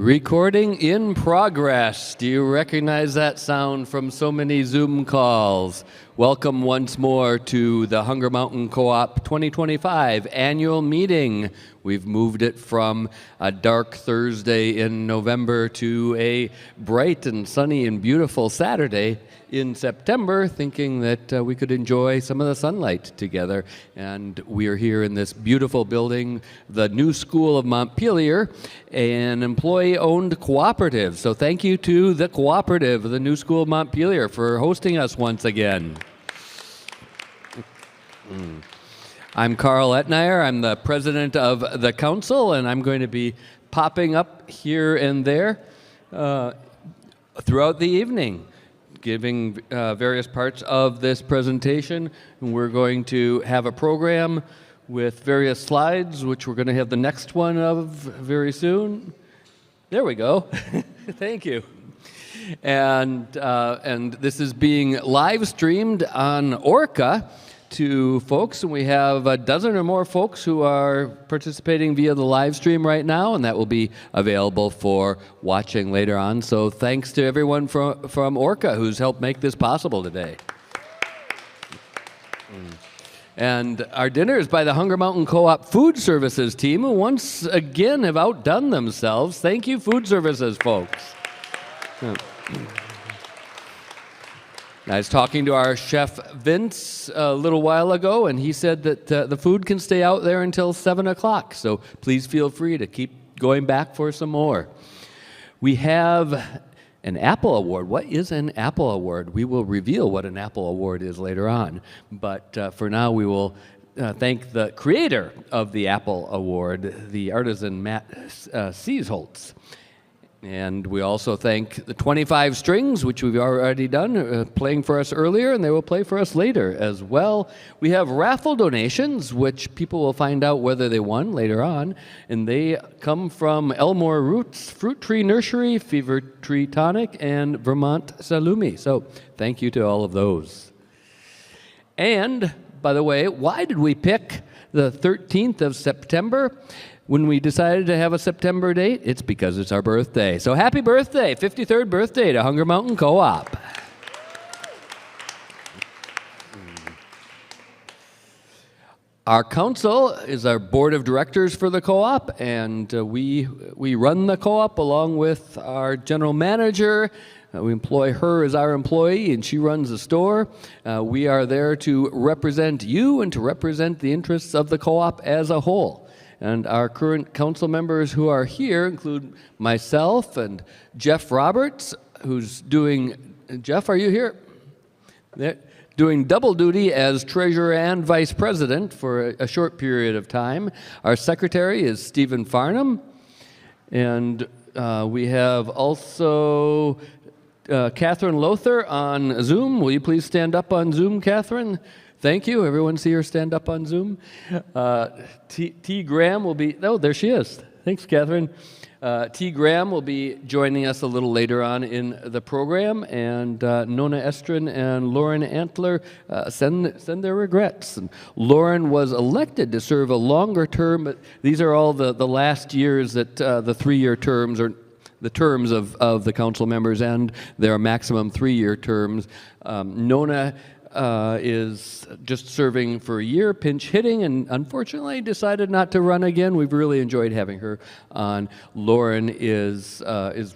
Recording in progress. Do you recognize that sound from so many Zoom calls? Welcome once more to the Hunger Mountain Co-op 2025 annual meeting. We've moved it from a dark Thursday in November to a bright and sunny and beautiful Saturday in September, thinking that we could enjoy some of the sunlight together. And we are here in this beautiful building, the New School of Montpelier, an employee-owned cooperative. So thank you to the cooperative, the New School of Montpelier, for hosting us once again. I'm Carl Etnier. I'm the president of the council, and I'm going to be popping up here and there throughout the evening, giving various parts of this presentation. And we're going to have a program with various slides, which we're going to have the next one of very soon. There we go. Thank you. And this is being live streamed on Orca to folks, and we have a dozen or more folks who are participating via the live stream right now, and that will be available for watching later on. So thanks to everyone from Orca who's helped make this possible today. And our dinner is by the Hunger Mountain Co-op Food Services team, who once again have outdone themselves. Thank you, Food Services folks. I was talking to our chef Vince a little while ago, and he said that the food can stay out there until 7 o'clock, so please feel free to keep going back for some more. We have an Apple Award. What is an Apple Award? We will reveal what an Apple Award is later on, but for now we will thank the creator of the Apple Award, the artisan Matt Seesholtz. And we also thank the 25 Strings, which we've already done, playing for us earlier, and they will play for us later as well. We have raffle donations, which people will find out whether they won later on, and they come from Elmore Roots, Fruit Tree Nursery, Fever Tree Tonic, and Vermont Salumi. So thank you to all of those. And, by the way, why did we pick the 13th of September? When we decided to have a September date, it's because it's our birthday. So happy birthday, 53rd birthday to Hunger Mountain Co-op. Our council is our board of directors for the co-op, and we run the co-op along with our general manager. We employ her as our employee, and she runs the store. We are there to represent you and to represent the interests of the co-op as a whole. And our current council members who are here include myself and Jeff Roberts, who's doing, Jeff, are you here? Doing double duty as treasurer and vice president for a short period of time. Our secretary is Stephen Farnham. And we have also Catherine Lothar on Zoom. Will you please stand up on Zoom, Catherine? Thank you. Everyone see her stand up on Zoom. T. Graham will be, oh, there she is. Thanks, Catherine. T. Graham will be joining us a little later on in the program, and Nona Estrin and Lauren Antler send their regrets. And Lauren was elected to serve a longer term, but these are all the last years that the 3-year terms are the terms of the council members, and their maximum 3-year terms. Nona is just serving for a year, pinch hitting, and unfortunately decided not to run again. We've really enjoyed having her on. Lauren is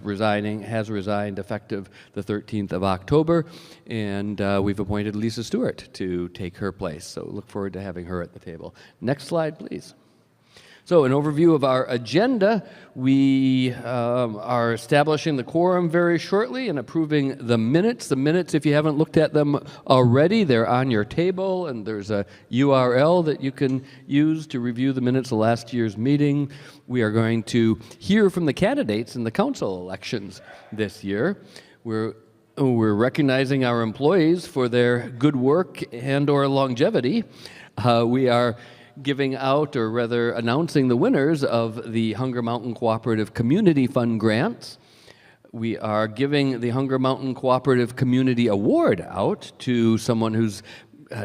resigning, has resigned effective the 13th of October, and we've appointed Lisa Stewart to take her place. So look forward to having her at the table. Next slide, please. So an overview of our agenda. We are establishing the quorum very shortly and approving the minutes. The minutes, if you haven't looked at them already, they're on your table, and there's a URL that you can use to review the minutes of last year's meeting. We are going to hear from the candidates in the council elections this year. We're recognizing our employees for their good work and/or longevity. We are giving out, or rather announcing, the winners of the Hunger Mountain Cooperative Community Fund grants. We are giving the Hunger Mountain Cooperative Community Award out to someone who's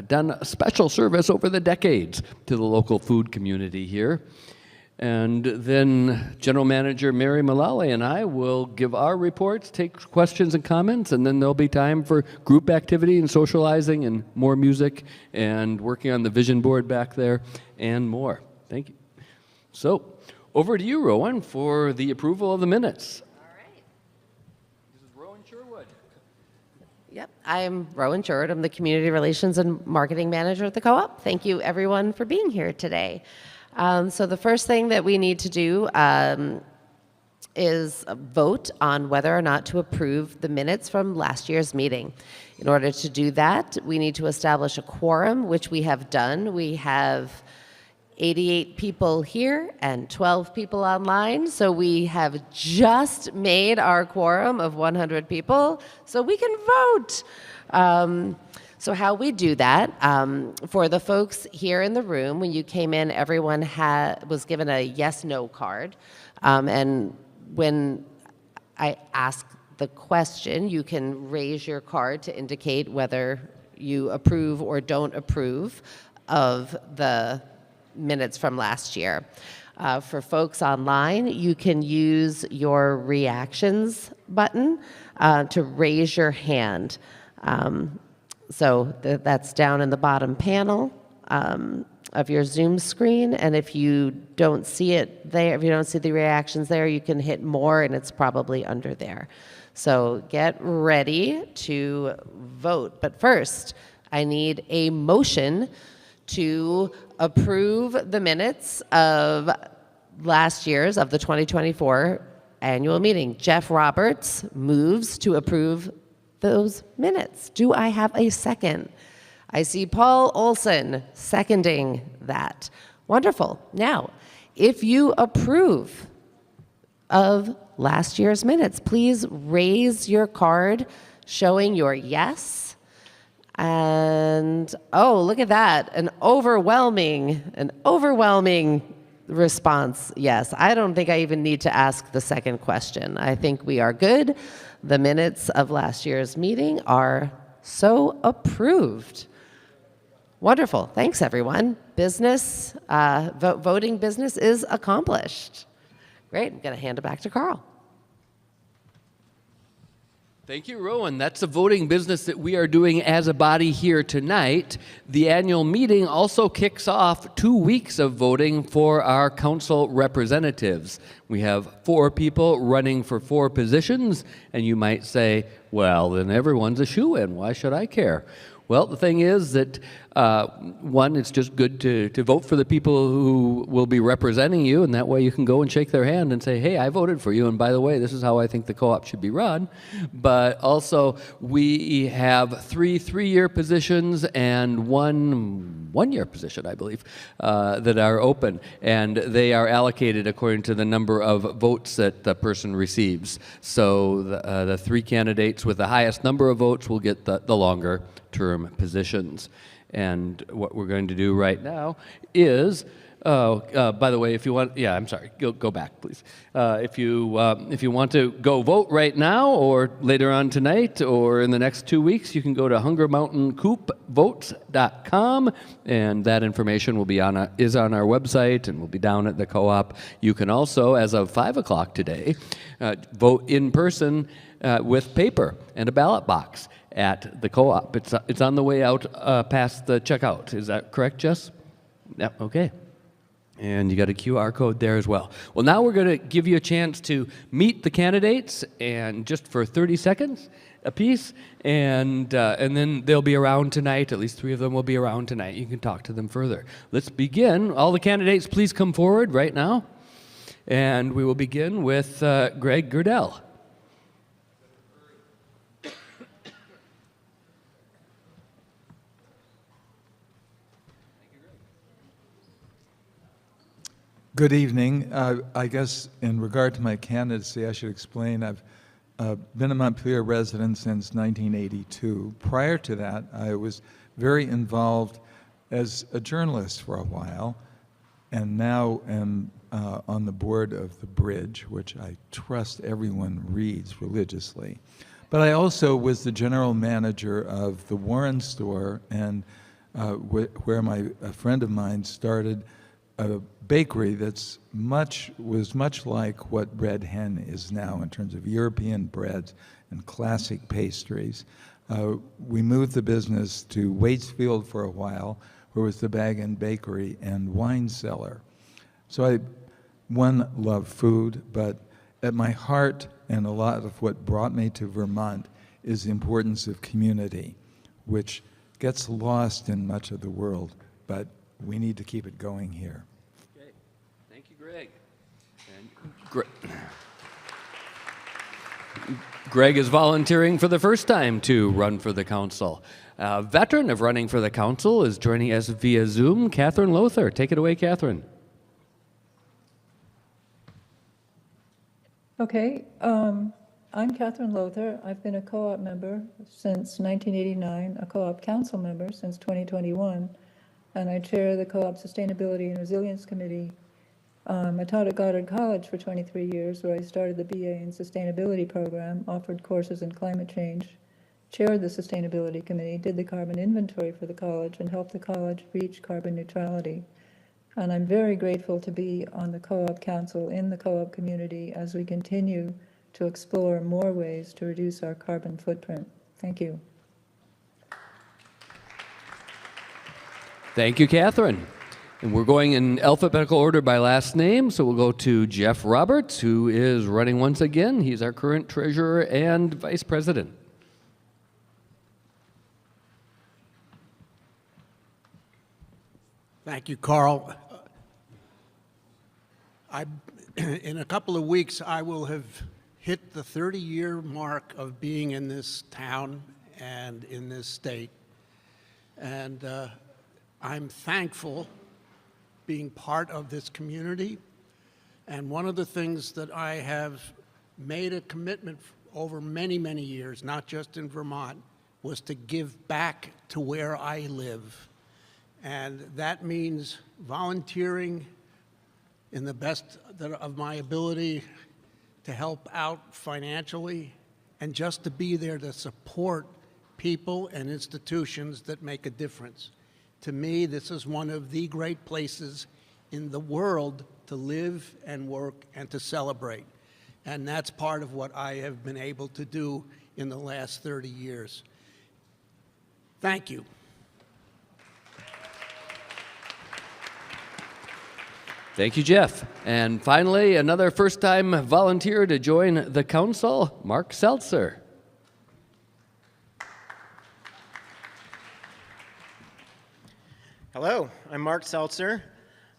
done a special service over the decades to the local food community here. And then General Manager Mary Mullally and I will give our reports, take questions and comments, and then there'll be time for group activity and socializing and more music and working on the vision board back there and more. Thank you. So, over to you, Rowan, for the approval of the minutes. All right. This is Rowan Sherwood. Yep, I'm Rowan Sherwood. I'm the Community Relations and Marketing Manager at the Co-op. Thank you, everyone, for being here today. So the first thing that we need to do is vote on whether or not to approve the minutes from last year's meeting. In order to do that, we need to establish a quorum, which we have done. We have 88 people here and 12 people online, so we have just made our quorum of 100 people, so we can vote. So how we do that, for the folks here in the room, when you came in, everyone was given a yes/no card. And when I ask the question, you can raise your card to indicate whether you approve or don't approve of the minutes from last year. For folks online, you can use your reactions button to raise your hand. So that's down in the bottom panel of your Zoom screen, and if you don't see it there, if you don't see the reactions there, you can hit more, and it's probably under there. So get ready to vote. But first, I need a motion to approve the minutes of last year's, of the 2024 annual meeting. Jeff Roberts moves to approve those minutes. Do I have a second? I see Paul Olson seconding that. Wonderful. Now, if you approve of last year's minutes, please raise your card showing your yes. And, oh, look at that, an overwhelming response, yes. I don't think I even need to ask the second question. I think we are good. The minutes of last year's meeting are so approved. Wonderful. Thanks, everyone. Business, voting business is accomplished. Great. I'm going to hand it back to Carl. Thank you, Rowan. That's the voting business that we are doing as a body here tonight. The annual meeting also kicks off 2 weeks of voting for our council representatives. We have 4 people running for 4 positions, and you might say, well, then everyone's a shoo-in. Why should I care? Well, the thing is that, one, it's just good to vote for the people who will be representing you, and that way you can go and shake their hand and say, hey, I voted for you, and by the way, this is how I think the co-op should be run. But also, we have 3 3-year positions and 1 1-year position, I believe, that are open, and they are allocated according to the number of votes that the person receives. So the 3 candidates with the highest number of votes will get the longer term positions. And what we're going to do right now is, by the way, if you want, yeah, I'm sorry, go back, please. If you want to go vote right now or later on tonight or in the next 2 weeks, you can go to hungermountaincoopvotes.com, and that information will be is on our website and will be down at the co-op. You can also, as of 5 o'clock today, vote in person with paper and a ballot box at the co-op. It's on the way out past the checkout. Is that correct, Jess? Yeah, okay. And you got a QR code there as well. Well, now we're going to give you a chance to meet the candidates, and just for 30 seconds apiece, and then they'll be around tonight. At least 3 of them will be around tonight. You can talk to them further. Let's begin. All the candidates, please come forward right now. And we will begin with Greg Gerdell. Good evening. I guess in regard to my candidacy, I should explain I've been a Montpelier resident since 1982. Prior to that, I was very involved as a journalist for a while, and now am on the board of The Bridge, which I trust everyone reads religiously. But I also was the general manager of the Warren store, and where a friend of mine started a bakery that's was much like what Bread Hen is now in terms of European breads and classic pastries. We moved the business to Waitsfield for a while, where was the Bag and Bakery and wine cellar. So one, love food, but at my heart and a lot of what brought me to Vermont is the importance of community, which gets lost in much of the world, but we need to keep it going here. Okay. Thank you, Greg. And Greg is volunteering for the first time to run for the council. A veteran of running for the council is joining us via Zoom, Catherine Lothar. Take it away, Catherine. Okay, I'm Catherine Lothar. I've been a co-op member since 1989, a co-op council member since 2021, and I chair the Co-op Sustainability and Resilience Committee. I taught at Goddard College for 23 years, where I started the BA in Sustainability program, offered courses in climate change, chaired the Sustainability Committee, did the carbon inventory for the college, and helped the college reach carbon neutrality. And I'm very grateful to be on the Co-op Council in the co-op community as we continue to explore more ways to reduce our carbon footprint. Thank you. Thank you, Catherine. And we're going in alphabetical order by last name, so we'll go to Jeff Roberts, who is running once again. He's our current treasurer and vice president. Thank you, Carl. In a couple of weeks, I will have hit the 30-year mark of being in this town and in this state. And I'm thankful being part of this community. And one of the things that I have made a commitment over many, many years, not just in Vermont, was to give back to where I live. And that means volunteering in the best of my ability to help out financially and just to be there to support people and institutions that make a difference. To me, this is one of the great places in the world to live and work and to celebrate. And that's part of what I have been able to do in the last 30 years. Thank you. Thank you, Jeff. And finally, another first-time volunteer to join the council, Mark Seltzer. Hello, I'm Mark Seltzer.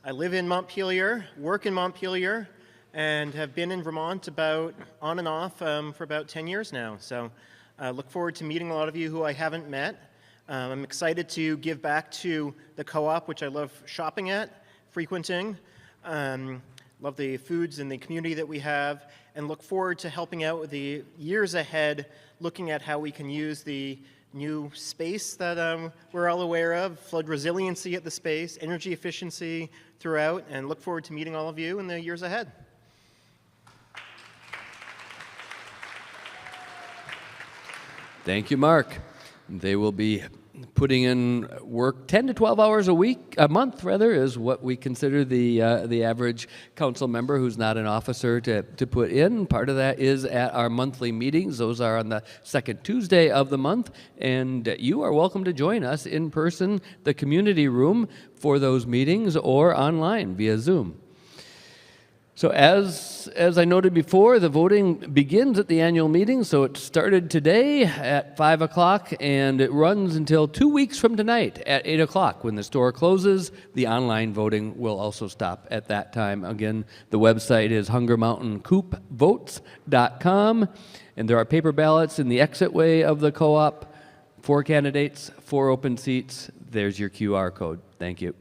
I live in Montpelier, work in Montpelier, and have been in Vermont about on and off for about 10 years now. So I look forward to meeting a lot of you who I haven't met. I'm excited to give back to the co-op, which I love shopping at, frequenting. Love the foods and the community that we have, and look forward to helping out with the years ahead, looking at how we can use the new space that we're all aware of, flood resiliency at the space, energy efficiency throughout, and look forward to meeting all of you in the years ahead. Thank you, Mark. They will be putting in work 10 to 12 hours a month rather, is what we consider the average council member who's not an officer to put in. Part of that is at our monthly meetings. Those are on the second Tuesday of the month, and you are welcome to join us in person, the community room, for those meetings or online via Zoom. So as I noted before, the voting begins at the annual meeting, so it started today at 5 o'clock, and it runs until 2 weeks from tonight at 8 o'clock. When the store closes, the online voting will also stop at that time. Again, the website is hungermountaincoopvotes.com, and there are paper ballots in the exitway of the co-op. 4 candidates, 4 open seats. There's your QR code. Thank you.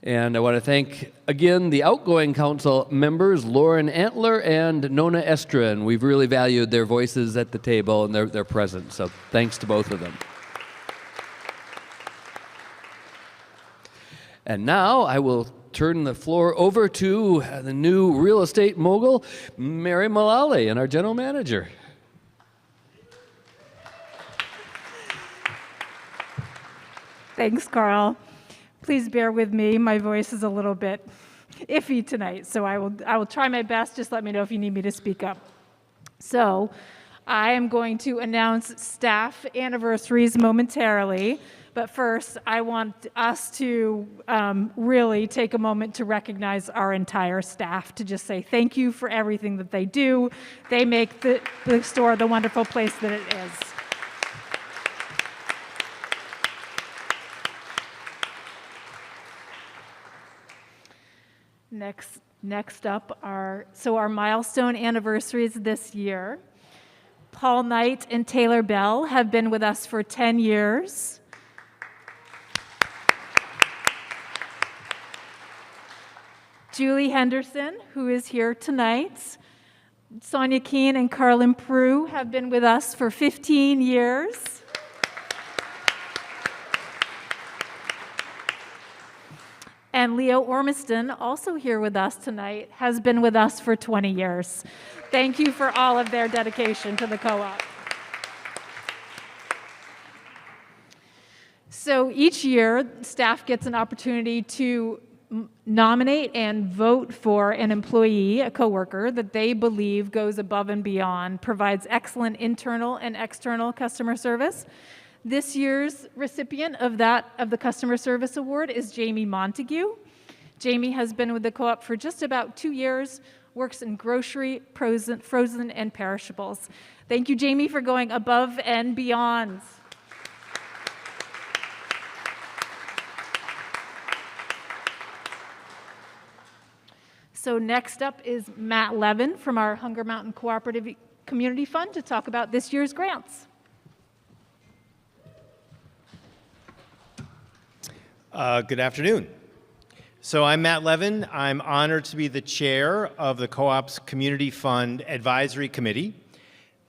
And I want to thank, again, the outgoing council members, Lauren Antler and Nona Estrin. We've really valued their voices at the table and their presence, so thanks to both of them. And now I will turn the floor over to the new real estate mogul, Mary Mullally, and our general manager. Thanks, Carl. Please bear with me. My voice is a little bit iffy tonight, so I will try my best. Just let me know if you need me to speak up. So I am going to announce staff anniversaries momentarily, but first I want us to really take a moment to recognize our entire staff, to just say thank you for everything that they do. They make the store the wonderful place that it is. Next up are our milestone anniversaries this year. Paul Knight and Taylor Bell have been with us for 10 years. Julie Henderson, who is here tonight. Sonia Keene and Carlin Prue have been with us for 15 years. And Leo Ormiston, also here with us tonight, has been with us for 20 years. Thank you for all of their dedication to the co-op. So each year, staff gets an opportunity to nominate and vote for an employee, a coworker, that they believe goes above and beyond, provides excellent internal and external customer service. This year's recipient of the Customer Service Award is Jamie Montague. Jamie has been with the co-op for just about 2 years, works in grocery, frozen, and perishables. Thank you, Jamie, for going above and beyond. So next up is Matt Levin from our Hunger Mountain Cooperative Community Fund to talk about this year's grants. Good afternoon. So I'm Matt Levin. I'm honored to be the chair of the Co-op's Community Fund Advisory Committee.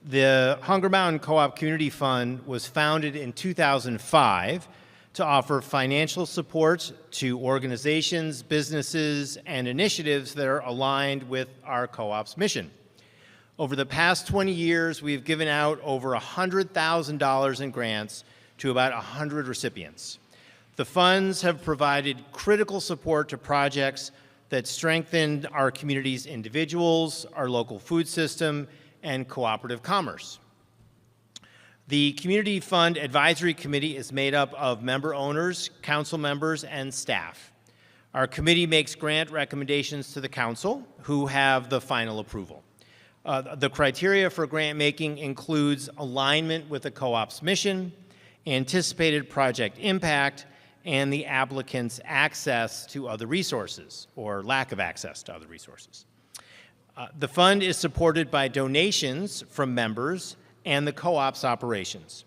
The Hunger Mountain Co-op Community Fund was founded in 2005 to offer financial support to organizations, businesses, and initiatives that are aligned with our co-op's mission. Over the past 20 years, we've given out over $100,000 in grants to about 100 recipients. The funds have provided critical support to projects that strengthened our community's individuals, our local food system, and cooperative commerce. The Community Fund Advisory Committee is made up of member owners, council members, and staff. Our committee makes grant recommendations to the council, who have the final approval. The criteria for grant making includes alignment with the co-op's mission, anticipated project impact, and the applicant's access to other resources, or lack of access to other resources. The fund is supported by donations from members and the co-op's operations.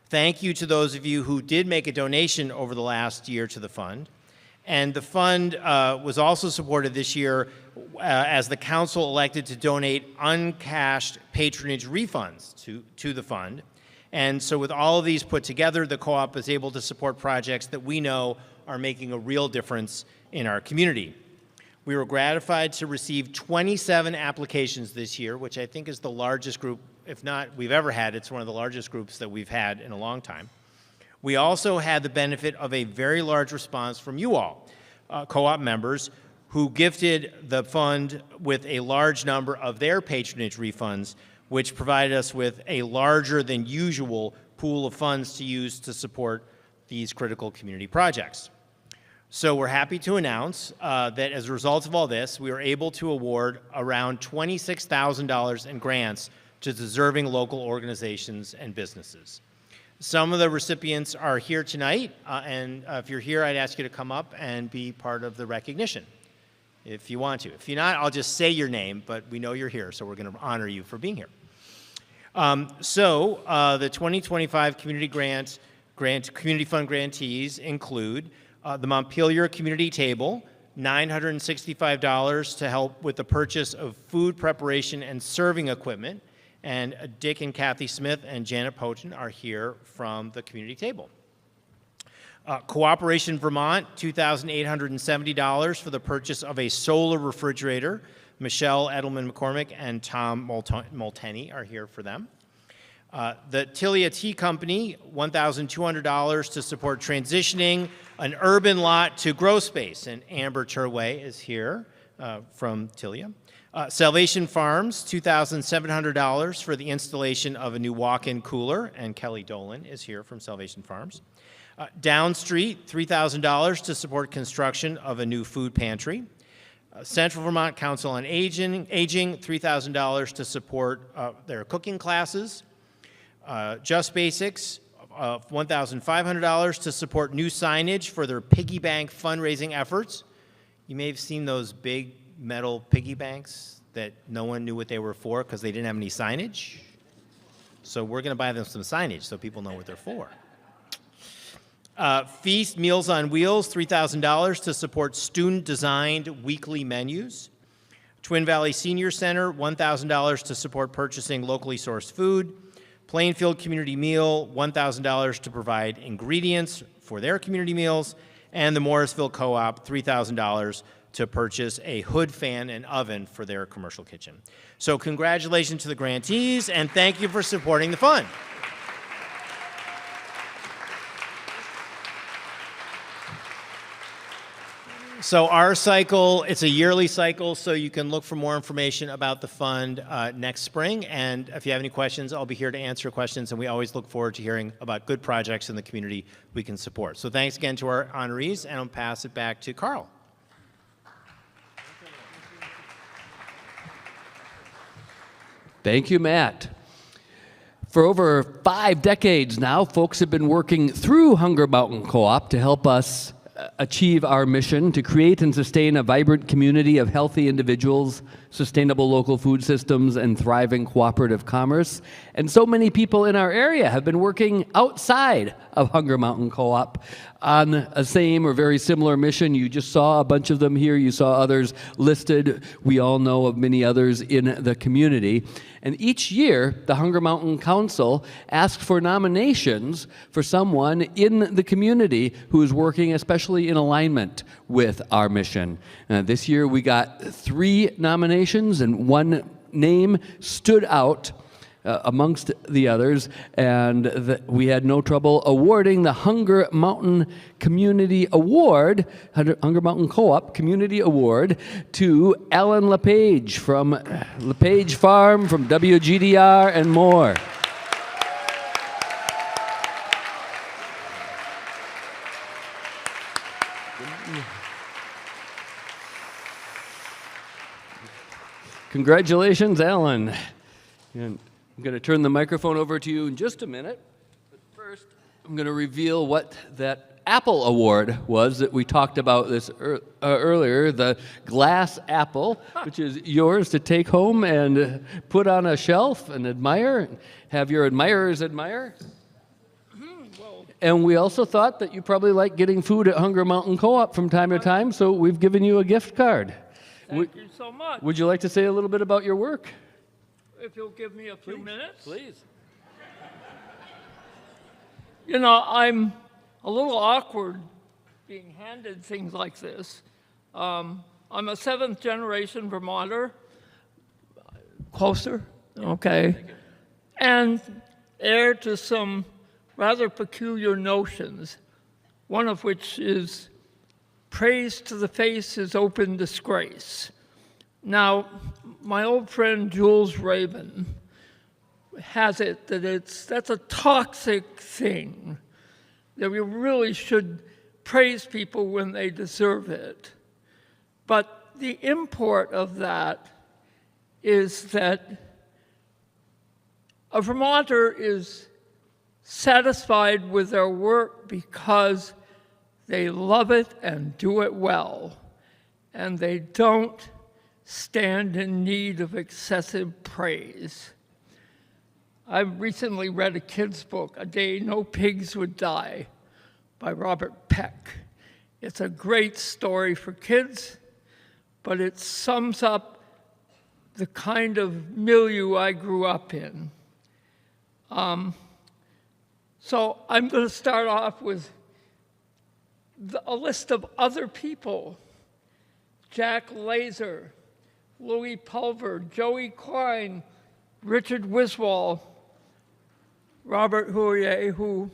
Thank you to those of you who did make a donation over the last year to the fund. And the fund was also supported this year as the council elected to donate uncashed patronage refunds to the fund. And so with all of these put together, the co-op is able to support projects that we know are making a real difference in our community. We were gratified to receive 27 applications this year, which I think is the largest group, if not we've ever had. It's one of the largest groups that we've had in a long time. We also had the benefit of a very large response from you all, co-op members, who gifted the fund with a large number of their patronage refunds, which provided us with a larger than usual pool of funds to use to support these critical community projects. So we're happy to announce that as a result of all this, we were able to award around $26,000 in grants to deserving local organizations and businesses. Some of the recipients are here tonight, and if you're here, I'd ask you to come up and be part of the recognition, if you want to. If you're not, I'll just say your name, but we know you're here, so we're going to honor you for being here. The 2025 Community Fund grantees include the Montpelier Community Table, $965 to help with the purchase of food preparation and serving equipment, and Dick and Kathy Smith and Janet Poten are here from the Community Table. Cooperation Vermont, $2,870 for the purchase of a solar refrigerator. Michelle Edelman McCormick and Tom Molteni are here for them. The Tilia Tea Company, $1,200 to support transitioning an urban lot to grow space. And Amber Turway is here from Tilia. Salvation Farms, $2,700 for the installation of a new walk-in cooler. And Kelly Dolan is here from Salvation Farms. Down Street, $3,000 to support construction of a new food pantry. Central Vermont Council on Aging, $3,000 to support their cooking classes. Just Basics, $1,500 to support new signage for their piggy bank fundraising efforts. You may have seen those big metal piggy banks that no one knew what they were for because they didn't have any signage. So we're going to buy them some signage so people know what they're for. Feast Meals on Wheels, $3,000 to support student-designed weekly menus. Twin Valley Senior Center, $1,000 to support purchasing locally sourced food. Plainfield Community Meal, $1,000 to provide ingredients for their community meals. And the Morrisville Co-op, $3,000 to purchase a hood fan and oven for their commercial kitchen. So congratulations to the grantees, and thank you for supporting the fund. So our cycle, it's a yearly cycle, so you can look for more information about the fund next spring. And if you have any questions, I'll be here to answer questions, and we always look forward to hearing about good projects in the community we can support. So thanks again to our honorees, and I'll pass it back to Carl. Thank you, Matt. For over 5 decades now, folks have been working through Hunger Mountain Co-op to help us achieve our mission to create and sustain a vibrant community of healthy individuals, sustainable local food systems, and thriving cooperative commerce. And so many people in our area have been working outside of Hunger Mountain Co-op on a same or very similar mission. You just saw a bunch of them here. You saw others listed. We all know of many others in the community. And each year, the Hunger Mountain Council asks for nominations for someone in the community who is working especially in alignment with our mission. This year, we got 3 nominations, and one name stood out amongst the others, and we had no trouble awarding the Hunger Mountain Community Award, Hunger Mountain Co-op Community Award, to Alan LePage from LePage Farm, from WGDR, and more. Congratulations, Alan. And I'm going to turn the microphone over to you in just a minute. But first, I'm going to reveal what that Apple Award was that we talked about this earlier, the glass apple, which is yours to take home and put on a shelf and admire, have your admirers admire. And we also thought that you probably like getting food at Hunger Mountain Co-op from time to time, so we've given you a gift card. Thank you so much. Would you like to say a little bit about your work? If you'll give me a few minutes. Please. You know, I'm a little awkward being handed things like this. I'm a 7th generation Vermonter. Closer? Okay. And heir to some rather peculiar notions, one of which is praise to the face is open disgrace. Now, my old friend Jules Rabin has it that that's a toxic thing, that we really should praise people when they deserve it. But the import of that is that a Vermonter is satisfied with their work because they love it and do it well, and they don't stand in need of excessive praise. I recently read a kid's book, A Day No Pigs Would Die, by Robert Peck. It's a great story for kids, but it sums up the kind of milieu I grew up in. So I'm going to start off with a list of other people: Jack Laser, Louis Pulver, Joey Klein, Richard Wiswall, Robert Hourier, who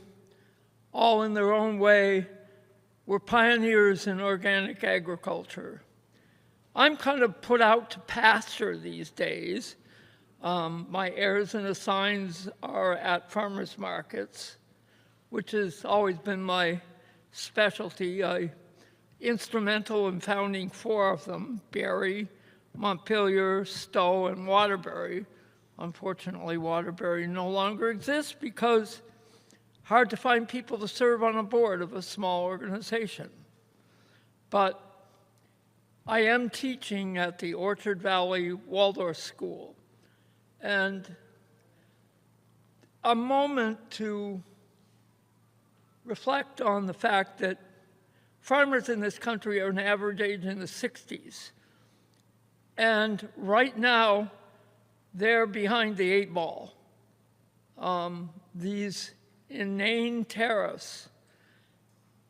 all in their own way were pioneers in organic agriculture. I'm kind of put out to pasture these days. My heirs and assigns are at farmers markets, which has always been my specialty. Instrumental in founding 4 of them: Barrie, Montpelier, Stowe, and Waterbury. Unfortunately, Waterbury no longer exists because hard to find people to serve on a board of a small organization. But I am teaching at the Orchard Valley Waldorf School, and a moment to reflect on the fact that farmers in this country are an average age in the 60s. And right now, they're behind the 8 ball. These inane tariffs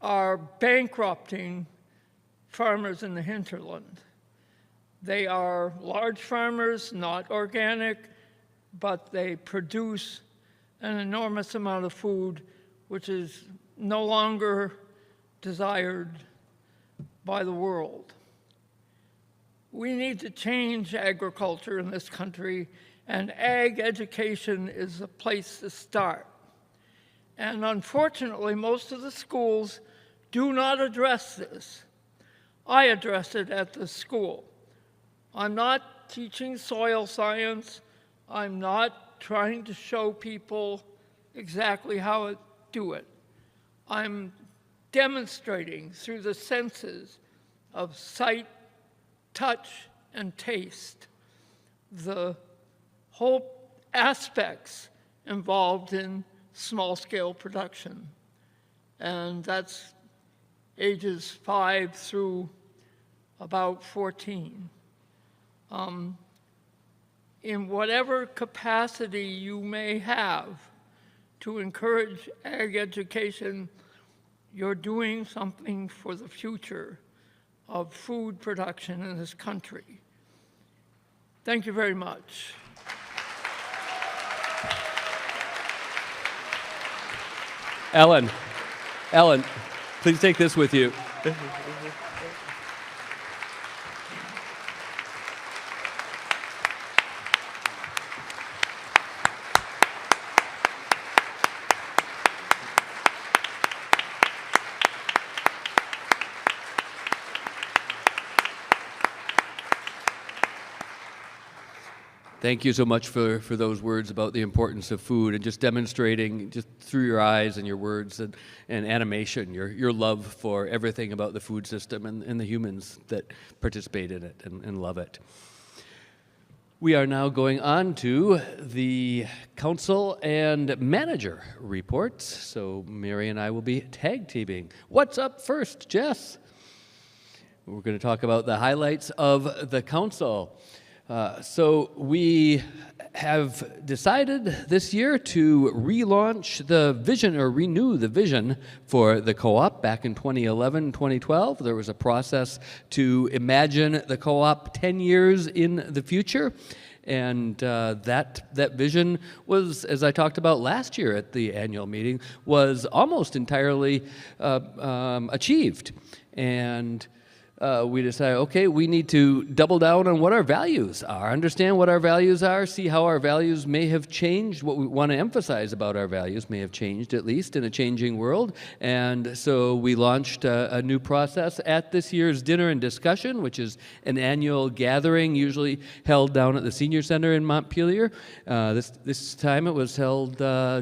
are bankrupting farmers in the hinterland. They are large farmers, not organic, but they produce an enormous amount of food, which is no longer desired by the world. We need to change agriculture in this country, and ag education is a place to start. And unfortunately, most of the schools do not address this. I address it at the school. I'm not teaching soil science. I'm not trying to show people exactly how to do it. I'm demonstrating through the senses of sight, touch, and taste the whole aspects involved in small-scale production. And that's ages 5 through about 14. In whatever capacity you may have to encourage ag education, you're doing something for the future of food production in this country. Thank you very much. Ellen, please take this with you. Thank you so much for those words about the importance of food and just demonstrating just through your eyes and your words and animation your love for everything about the food system and the humans that participate in it and love it. We are now going on to the council and manager reports. So Mary and I will be tag teaming. What's up first, Jess? We're going to talk about the highlights of the council. So we have decided this year to relaunch the vision or renew the vision for the co-op. Back in 2011, 2012, there was a process to imagine the co-op 10 years in the future. And that vision was, as I talked about last year at the annual meeting, was almost entirely achieved. And we decided, okay, we need to double down on what our values are, understand what our values are, see how our values may have changed, what we want to emphasize about our values may have changed, at least in a changing world. And so we launched a new process at this year's Dinner and Discussion, which is an annual gathering usually held down at the Senior Center in Montpelier. This time it was held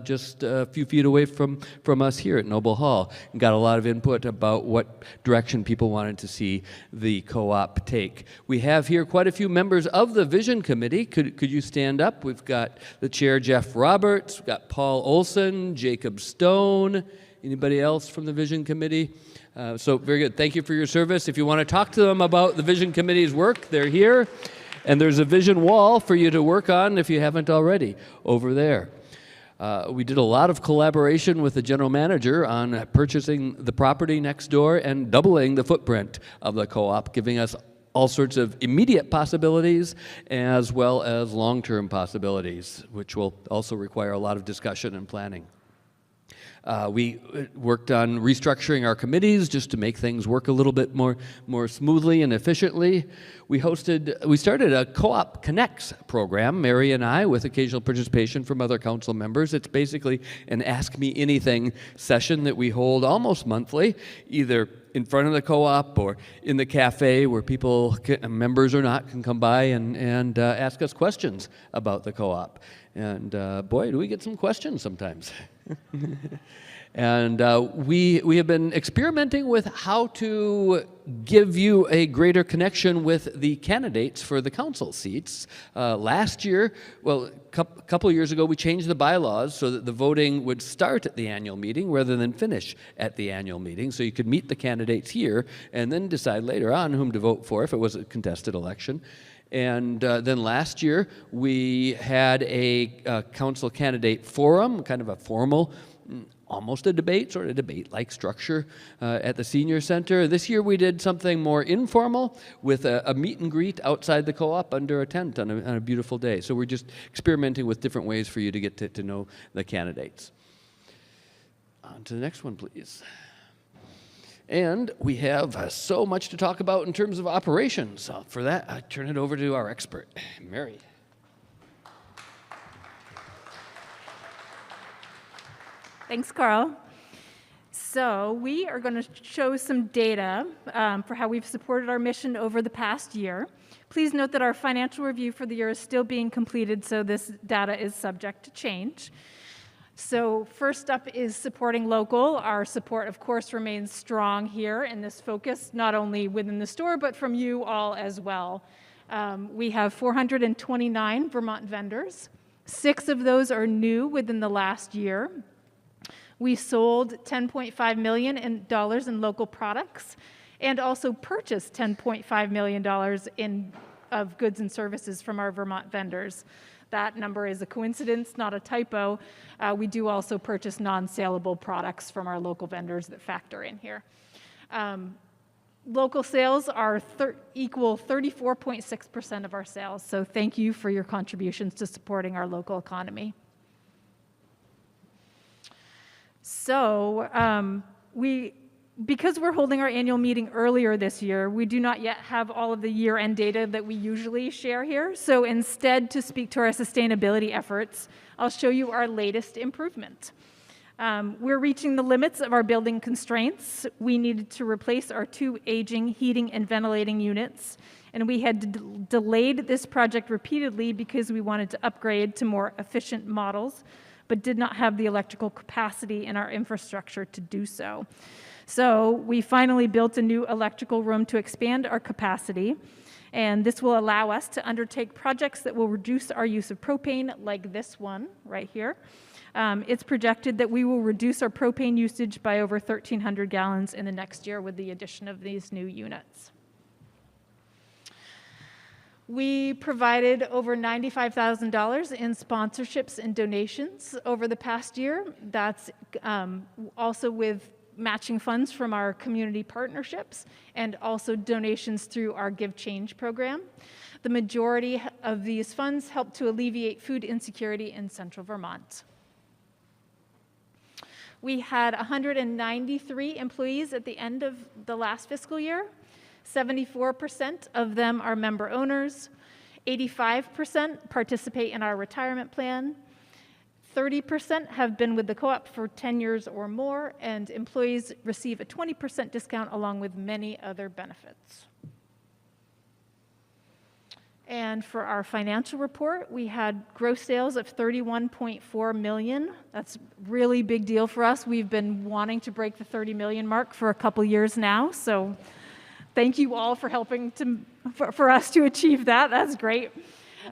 just a few feet away from us here at Noble Hall, and got a lot of input about what direction people wanted to see the co-op take. We have here quite a few members of the Vision Committee. Could you stand up? We've got the chair, Jeff Roberts. We've got Paul Olson, Jacob Stone. Anybody else from the Vision Committee? So very good. Thank you for your service. If you want to talk to them about the Vision Committee's work, they're here. And there's a vision wall for you to work on if you haven't already over there. We did a lot of collaboration with the general manager on purchasing the property next door and doubling the footprint of the co-op, giving us all sorts of immediate possibilities as well as long-term possibilities, which will also require a lot of discussion and planning. We worked on restructuring our committees just to make things work a little bit more smoothly and efficiently. We started a Co-op Connects program, Mary and I, with occasional participation from other council members. It's basically an Ask Me Anything session that we hold almost monthly, either in front of the co-op or in the cafe where people, members or not, can come by and ask us questions about the co-op. And boy, do we get some questions sometimes. And we have been experimenting with how to give you a greater connection with the candidates for the council seats. Last year, well, a couple of years ago, we changed the bylaws so that the voting would start at the annual meeting rather than finish at the annual meeting. So you could meet the candidates here and then decide later on whom to vote for if it was a contested election. And then last year, we had a council candidate forum, kind of a formal, almost a debate, sort of debate-like structure at the senior center. This year we did something more informal with a meet and greet outside the co-op under a tent on a beautiful day. So we're just experimenting with different ways for you to get to know the candidates. On to the next one, please. And we have so much to talk about in terms of operations. So for that, I turn it over to our expert, Mary. Thanks, Carl. So we are going to show some data for how we've supported our mission over the past year. Please note that our financial review for the year is still being completed, so this data is subject to change. So first up is supporting local. Our support, of course, remains strong here in this focus, not only within the store, but from you all as well. We have 429 Vermont vendors. 6 of those are new within the last year. We sold $10.5 million in local products and also purchased $10.5 million of goods and services from our Vermont vendors. That number is a coincidence, not a typo. We do also purchase non-saleable products from our local vendors that factor in here. Local sales are equal 34.6% of our sales, so thank you for your contributions to supporting our local economy. So because we're holding our annual meeting earlier this year, we do not yet have all of the year-end data that we usually share here. So instead, to speak to our sustainability efforts, I'll show you our latest improvement. We're reaching the limits of our building constraints. We needed to replace our 2 aging heating and ventilating units, and we had delayed this project repeatedly because we wanted to upgrade to more efficient models, but did not have the electrical capacity in our infrastructure to do so. So we finally built a new electrical room to expand our capacity, and this will allow us to undertake projects that will reduce our use of propane, like this one right here. It's projected that we will reduce our propane usage by over 1,300 gallons in the next year with the addition of these new units. We provided over $95,000 in sponsorships and donations over the past year. That's also with matching funds from our community partnerships and also donations through our Give Change program. The majority of these funds help to alleviate food insecurity in central Vermont. We had 193 employees at the end of the last fiscal year. 74% of them are member owners. 85% participate in our retirement plan. 30% have been with the co-op for 10 years or more, and employees receive a 20% discount along with many other benefits. And for our financial report, we had gross sales of $31.4 million. That's a really big deal for us. We've been wanting to break the 30 million mark for a couple years now, so thank you all for helping for us to achieve that. That's great.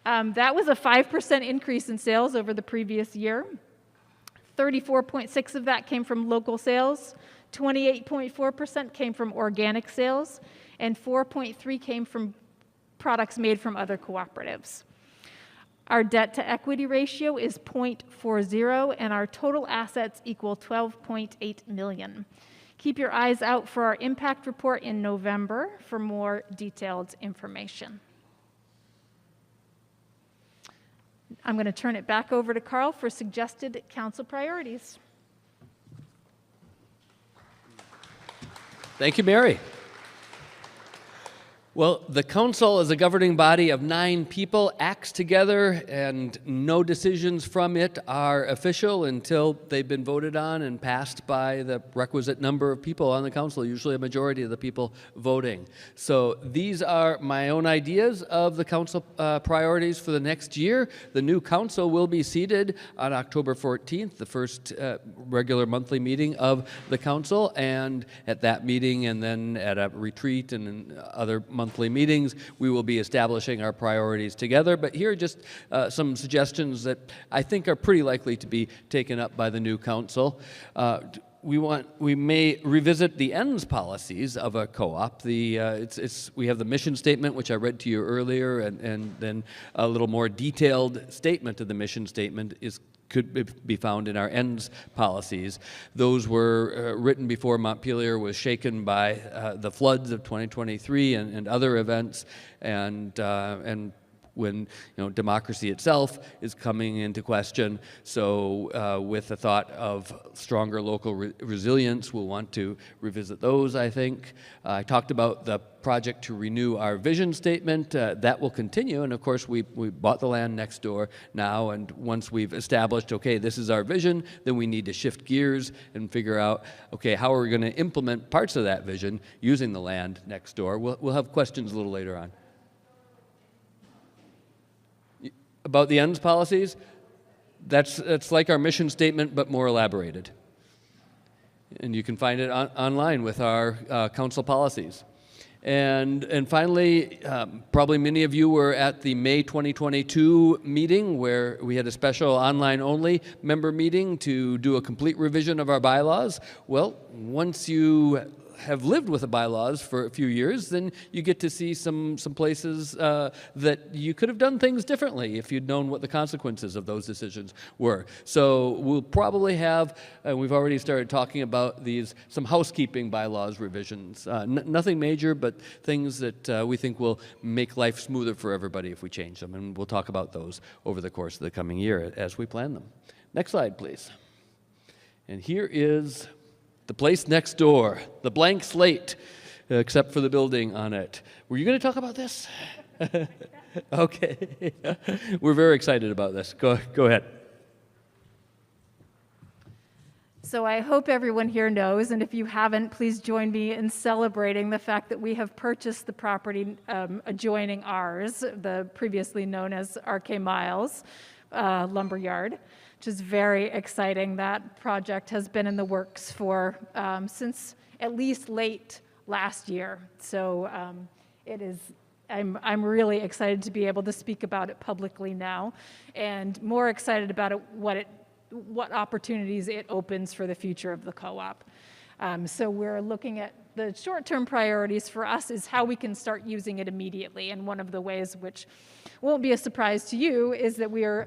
That was a 5% increase in sales over the previous year. 34.6% of that came from local sales, 28.4% came from organic sales, and 4.3% came from products made from other cooperatives. Our debt to equity ratio is 0.40, and our total assets equal $12.8 million. Keep your eyes out for our impact report in November for more detailed information. I'm going to turn it back over to Carl for suggested council priorities. Thank you, Mary. Well, the council is a governing body of 9 people, acts together, and no decisions from it are official until they've been voted on and passed by the requisite number of people on the council, usually a majority of the people voting. So these are my own ideas of the council priorities for the next year. The new council will be seated on October 14th, the first regular monthly meeting of the council, and at that meeting and then at a retreat and other monthly meetings, we will be establishing our priorities together. But here are just some suggestions that I think are pretty likely to be taken up by the new council. We may revisit the ends policies of a co-op. We have the mission statement, which I read to you earlier, and then a little more detailed statement of the mission statement could be found in our ends policies. Those were written before Montpelier was shaken by the floods of 2023 and other events, and when democracy itself is coming into question. So with the thought of stronger local resilience, we'll want to revisit those, I think. I talked about the project to renew our vision statement. That will continue, and of course we bought the land next door now, and once we've established, okay, this is our vision, then we need to shift gears and figure out, okay, how are we going to implement parts of that vision using the land next door. We'll have questions a little later on. About the ends policies, that's like our mission statement, but more elaborated. And you can find it online with our council policies. And finally, probably many of you were at the May 2022 meeting where we had a special online-only member meeting to do a complete revision of our bylaws. Well, once you have lived with the bylaws for a few years, then you get to see some places that you could have done things differently if you'd known what the consequences of those decisions were. So we'll probably have, we've already started talking about some housekeeping bylaws revisions. Nothing major, but things that we think will make life smoother for everybody if we change them. And we'll talk about those over the course of the coming year as we plan them. Next slide, please. And here is the place next door, the blank slate, except for the building on it. Were you going to talk about this? Okay. We're very excited about this. Go ahead. So I hope everyone here knows, and if you haven't, please join me in celebrating the fact that we have purchased the property adjoining ours, the previously known as RK Miles Lumberyard, which is very exciting. That project has been in the works for since at least late last year. So I'm really excited to be able to speak about it publicly now, and more excited about it, what opportunities it opens for the future of the co-op. So we're looking at the short-term priorities for us is how we can start using it immediately. And one of the ways, which won't be a surprise to you, is that we are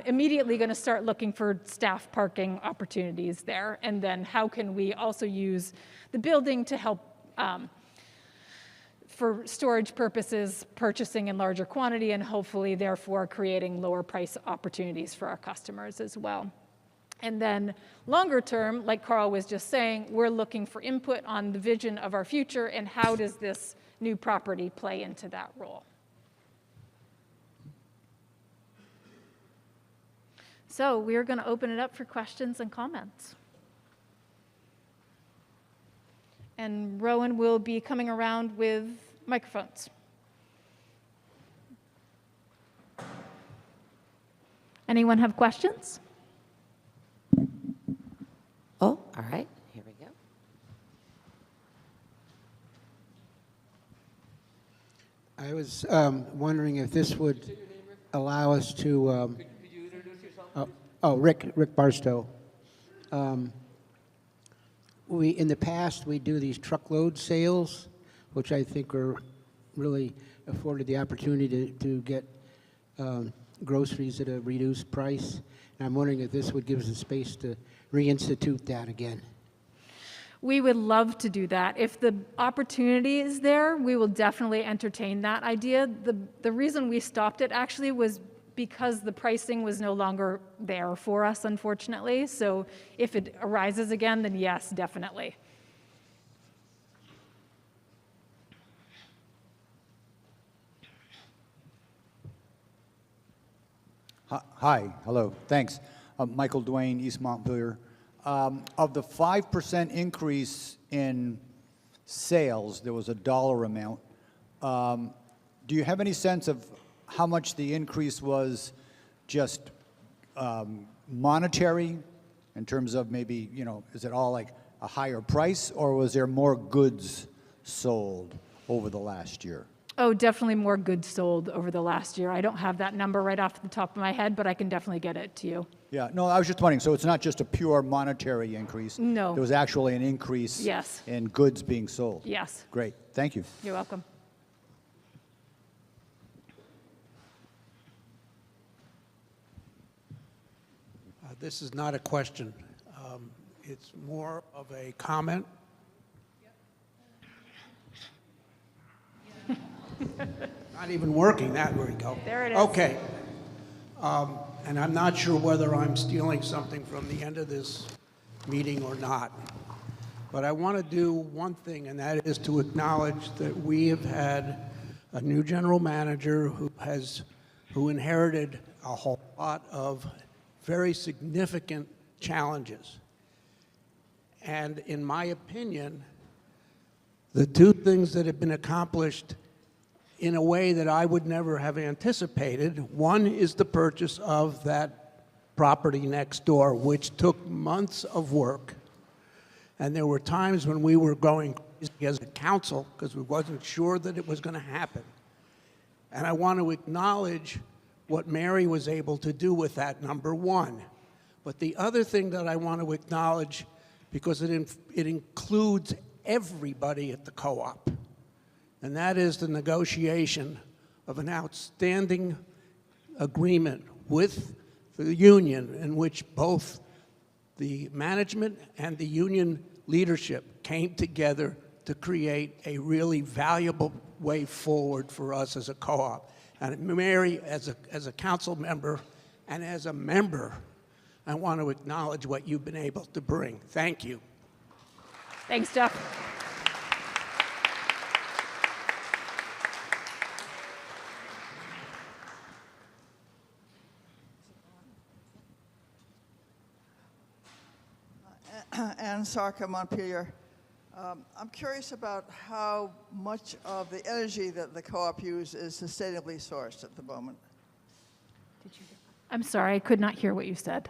immediately going to start looking for staff parking opportunities there. And then how can we also use the building to help for storage purposes, purchasing in larger quantity, and hopefully therefore creating lower price opportunities for our customers as well. And then longer term, like Carl was just saying, we're looking for input on the vision of our future and how does this new property play into that role. So we're going to open it up for questions and comments. And Rowan will be coming around with microphones. Anyone have questions? Oh, all right, here we go. I was wondering if this would allow us to. Could you introduce yourself? Rick Barstow. In the past, we do these truckload sales, which I think are really afforded the opportunity to get groceries at a reduced price. And I'm wondering if this would give us a space to reinstitute that again. We would love to do that. If the opportunity is there, we will definitely entertain that idea. The reason we stopped it actually was because the pricing was no longer there for us, unfortunately. So if it arises again, then yes, definitely. Hi, hello, thanks. Michael Duane, East Montpelier. Of the 5% increase in sales, there was a dollar amount. Do you have any sense of how much the increase was just monetary in terms of maybe, you know, is it all like a higher price, or was there more goods sold over the last year? Oh, definitely more goods sold over the last year. I don't have that number right off the top of my head, but I can definitely get it to you. Yeah, no, I was just wondering, so it's not just a pure monetary increase? No. There was actually an increase Yes. in goods being sold? Yes. Great, thank you. You're welcome. This is not a question. It's more of a comment. Not even working. There we go. There it is. Okay. And I'm not sure whether I'm stealing something from the end of this meeting or not. But I want to do one thing, and that is to acknowledge that we have had a new general manager who inherited a whole lot of very significant challenges. And in my opinion, the two things that have been accomplished in a way that I would never have anticipated, one is the purchase of that property next door, which took months of work. And there were times when we were going crazy as a council because we wasn't sure that it was going to happen. And I want to acknowledge what Mary was able to do with that, number one. But the other thing that I want to acknowledge, because it includes everybody at the co-op, and that is the negotiation of an outstanding agreement with the union in which both the management and the union leadership came together to create a really valuable way forward for us as a co-op. And Mary, as a council member and as a member, I want to acknowledge what you've been able to bring. Thank you. Thanks, Jeff. Ann Sarka, Montpelier. I'm curious about how much of the energy that the co-op uses is sustainably sourced at the moment. I'm sorry, I could not hear what you said.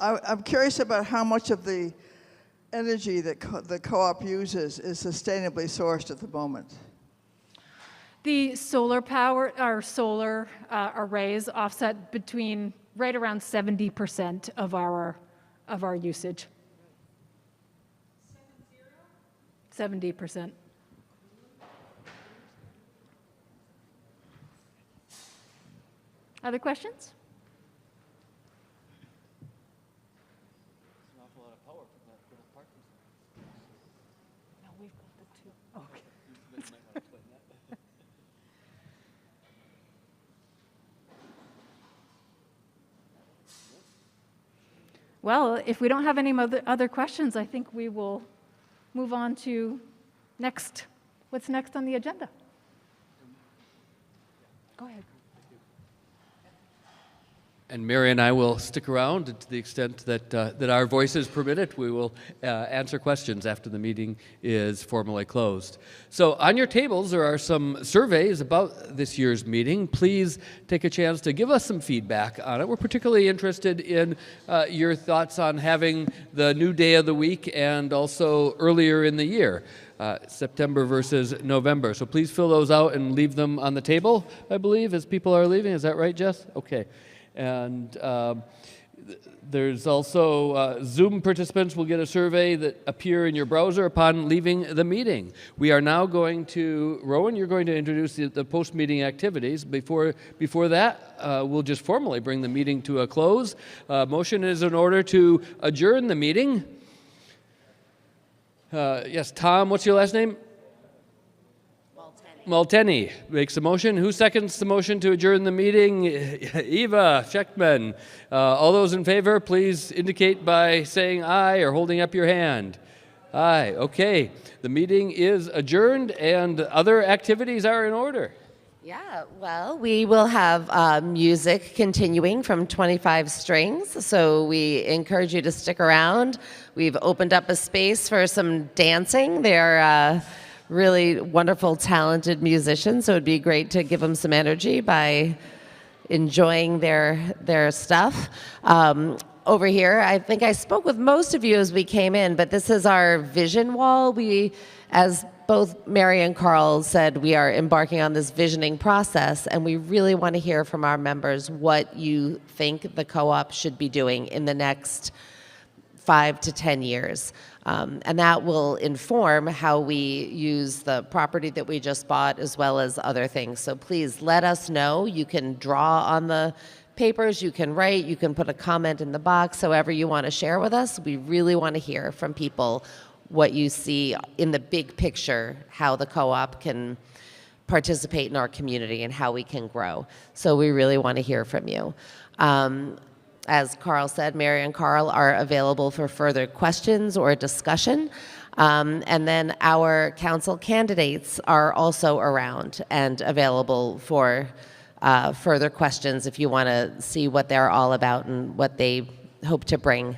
I'm curious about how much of the energy that the co-op uses is sustainably sourced at the moment. The solar power, our solar arrays offset between right around 70% of our usage. 70%. Other questions? No, we've got the two. Okay. Well, if we don't have any other questions, I think we will move on to next. What's next on the agenda? Go ahead. And Mary and I will stick around to the extent that our voices permit it. We will answer questions after the meeting is formally closed. So on your tables, there are some surveys about this year's meeting. Please take a chance to give us some feedback on it. We're particularly interested in your thoughts on having the new day of the week and also earlier in the year. September versus November. So please fill those out and leave them on the table, I believe, as people are leaving. Is that right, Jess? Okay. And There's also Zoom participants will get a survey that appear in your browser upon leaving the meeting. We are now going to, Rowan, you're going to introduce the post-meeting activities. Before that, we'll just formally bring the meeting to a close. Motion is in order to adjourn the meeting. Yes, Tom, what's your last name? Malteni makes the motion. Who seconds the motion to adjourn the meeting? Eva Schechtman. All those in favor, please indicate by saying aye or holding up your hand. Aye. Okay. The meeting is adjourned and other activities are in order. Yeah, well, we will have music continuing from 25 Strings, so we encourage you to stick around. We've opened up a space for some dancing. They're really wonderful, talented musicians, so it'd be great to give them some energy by enjoying their stuff. Over here, I think I spoke with most of you as we came in, but this is our vision wall. As both Mary and Carl said, we are embarking on this visioning process, and we really want to hear from our members what you think the co-op should be doing in the next 5 to 10 years. And that will inform how we use the property that we just bought as well as other things. So please let us know. You can draw on the papers, you can write, you can put a comment in the box, however you want to share with us. We really want to hear from people what you see in the big picture, how the co-op can participate in our community and how we can grow. So we really want to hear from you. As Carl said, Mary and Carl are available for further questions or discussion. And then our council candidates are also around and available for further questions if you want to see what they're all about and what they hope to bring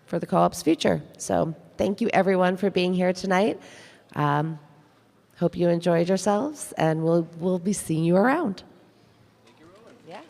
for the co-op's future. So thank you everyone for being here tonight. Hope you enjoyed yourselves, and we'll be seeing you around. Thank you, Rowan. Yeah.